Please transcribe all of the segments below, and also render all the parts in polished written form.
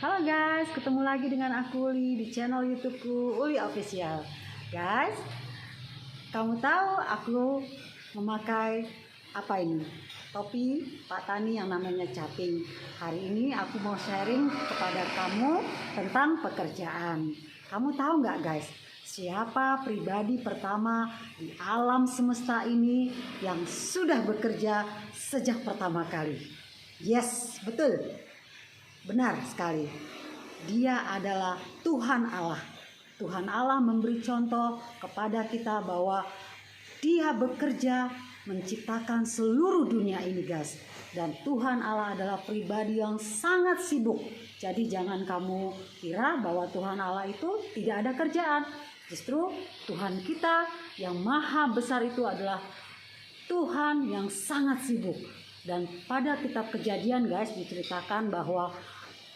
Halo guys, ketemu lagi dengan aku Uli di channel YouTubeku Uli Official. Guys, kamu tahu aku memakai apa ini? Topi Pak Tani yang namanya caping. Hari ini aku mau sharing kepada kamu tentang pekerjaan. Kamu tahu nggak guys, siapa pribadi pertama di alam semesta ini yang sudah bekerja sejak pertama kali? Yes, betul. Benar sekali. Dia adalah Tuhan Allah. Tuhan Allah memberi contoh kepada kita bahwa Dia bekerja menciptakan seluruh dunia ini, guys. Dan Tuhan Allah adalah pribadi yang sangat sibuk. Jadi jangan kamu kira bahwa Tuhan Allah itu tidak ada kerjaan. Justru Tuhan kita yang maha besar itu adalah Tuhan yang sangat sibuk. Dan pada kitab Kejadian guys diceritakan bahwa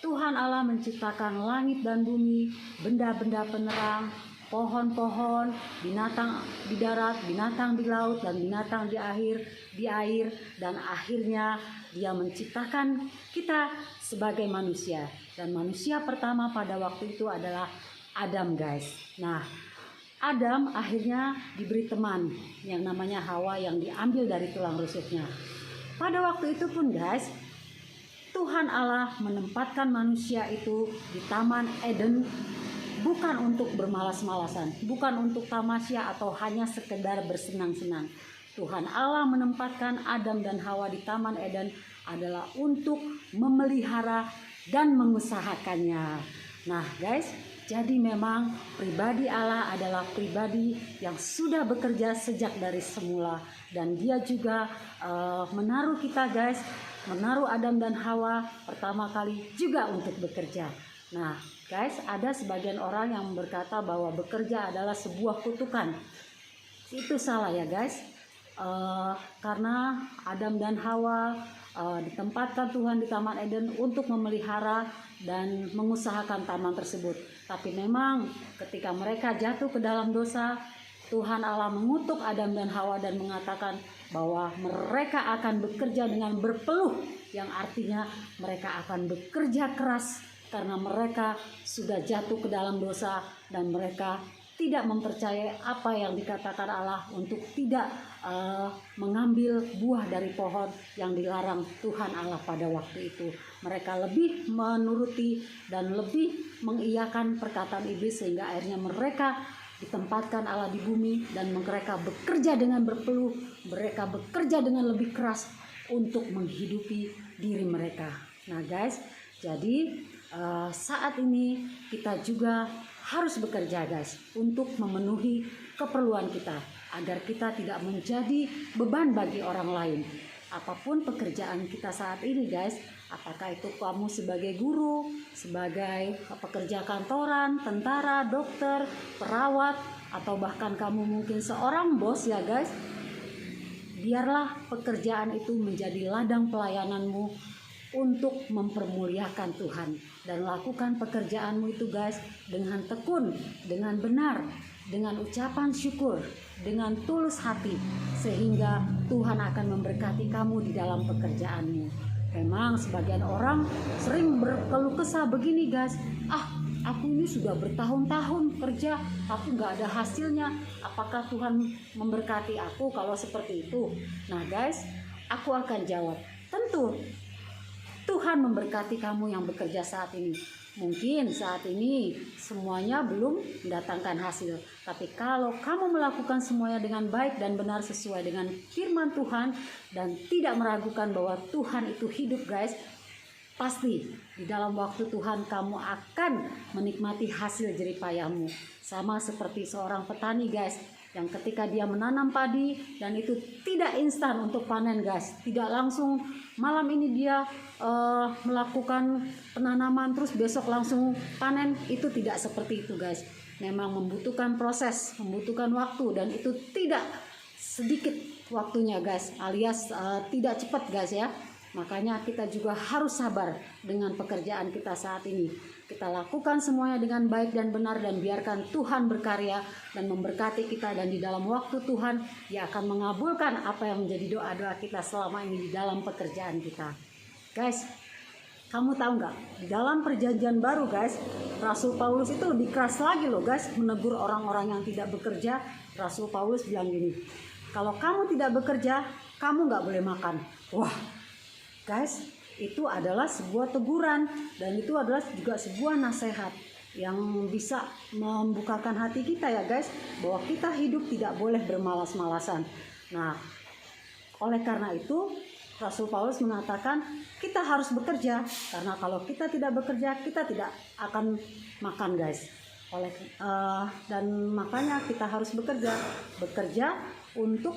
Tuhan Allah menciptakan langit dan bumi, benda-benda penerang, pohon-pohon, binatang di darat, binatang di laut, dan binatang di air, dan akhirnya Dia menciptakan kita sebagai manusia. Dan manusia pertama pada waktu itu adalah Adam guys. Nah, Adam akhirnya diberi teman yang namanya Hawa yang diambil dari tulang rusuknya. Pada waktu itu pun guys, Tuhan Allah menempatkan manusia itu di Taman Eden bukan untuk bermalas-malasan, bukan untuk tamasya atau hanya sekedar bersenang-senang. Tuhan Allah menempatkan Adam dan Hawa di Taman Eden adalah untuk memelihara dan mengusahakannya. Nah guys, jadi memang pribadi Allah adalah pribadi yang sudah bekerja sejak dari semula. Dan Dia juga menaruh kita guys, menaruh Adam dan Hawa pertama kali juga untuk bekerja. Nah guys, ada sebagian orang yang berkata bahwa bekerja adalah sebuah kutukan. Itu salah ya guys. Karena Adam dan Hawa ditempatkan Tuhan di Taman Eden untuk memelihara dan mengusahakan taman tersebut. Tapi memang ketika mereka jatuh ke dalam dosa, Tuhan Allah mengutuk Adam dan Hawa dan mengatakan bahwa mereka akan bekerja dengan berpeluh, yang artinya mereka akan bekerja keras karena mereka sudah jatuh ke dalam dosa dan mereka tidak mempercayai apa yang dikatakan Allah untuk tidak mengambil buah dari pohon yang dilarang Tuhan Allah pada waktu itu. Mereka lebih menuruti dan lebih mengiyakan perkataan iblis sehingga akhirnya mereka ditempatkan Allah di bumi dan mereka bekerja dengan berpeluh, mereka bekerja dengan lebih keras untuk menghidupi diri mereka. Nah guys, jadi saat ini kita juga harus bekerja guys untuk memenuhi keperluan kita agar kita tidak menjadi beban bagi orang lain. Apapun pekerjaan kita saat ini guys, apakah itu kamu sebagai guru, sebagai pekerja kantoran, tentara, dokter, perawat, atau bahkan kamu mungkin seorang bos ya guys, biarlah pekerjaan itu menjadi ladang pelayananmu untuk mempermuliakan Tuhan. Dan lakukan pekerjaanmu itu guys dengan tekun, dengan benar, dengan ucapan syukur, dengan tulus hati, sehingga Tuhan akan memberkati kamu di dalam pekerjaanmu. Memang sebagian orang sering berkeluh kesah begini guys, aku ini sudah bertahun-tahun kerja tapi nggak ada hasilnya, apakah Tuhan memberkati aku kalau seperti itu? Nah guys, aku akan jawab, tentu Tuhan memberkati kamu yang bekerja saat ini. Mungkin saat ini semuanya belum mendatangkan hasil, tapi kalau kamu melakukan semuanya dengan baik dan benar sesuai dengan firman Tuhan dan tidak meragukan bahwa Tuhan itu hidup guys, pasti di dalam waktu Tuhan kamu akan menikmati hasil jerih payahmu. Sama seperti seorang petani guys, yang ketika dia menanam padi dan itu tidak instan untuk panen guys, tidak langsung malam ini dia melakukan penanaman terus besok langsung panen, itu tidak seperti itu guys. Memang membutuhkan proses, membutuhkan waktu, dan itu tidak sedikit waktunya guys, alias tidak cepat guys ya. Makanya kita juga harus sabar dengan pekerjaan kita saat ini. Kita lakukan semuanya dengan baik dan benar dan biarkan Tuhan berkarya dan memberkati kita, dan di dalam waktu Tuhan Dia akan mengabulkan apa yang menjadi doa-doa kita selama ini di dalam pekerjaan kita. Guys, Kamu tahu nggak, di dalam perjanjian baru guys, Rasul Paulus itu lebih keras lagi loh guys, menegur orang-orang yang tidak bekerja. Rasul Paulus bilang gini, kalau kamu tidak bekerja, kamu nggak boleh makan. Wah guys, itu adalah sebuah teguran, dan itu adalah juga sebuah nasihat yang bisa membukakan hati kita ya guys, bahwa kita hidup tidak boleh bermalas-malasan. Nah, oleh karena itu Rasul Paulus mengatakan kita harus bekerja, karena kalau kita tidak bekerja kita tidak akan makan guys. Dan makanya kita harus bekerja untuk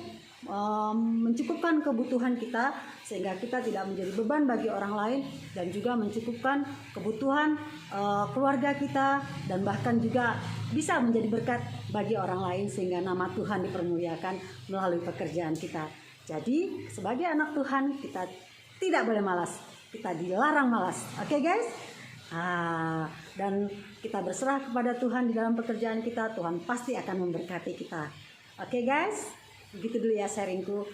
mencukupkan kebutuhan kita, sehingga kita tidak menjadi beban bagi orang lain, dan juga mencukupkan kebutuhan keluarga kita, dan bahkan juga bisa menjadi berkat bagi orang lain, sehingga nama Tuhan dipermuliakan melalui pekerjaan kita. Jadi sebagai anak Tuhan kita tidak boleh malas, kita dilarang malas. Oke guys? Dan kita berserah kepada Tuhan di dalam pekerjaan kita, Tuhan pasti akan memberkati kita. Oke guys? Begitu dulu ya sharingku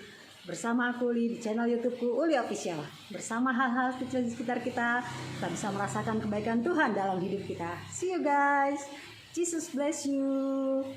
bersama aku Uli di channel YouTubeku Uli Official. Bersama hal-hal kecil di sekitar kita bisa merasakan kebaikan Tuhan dalam hidup kita. See you guys. Jesus bless you.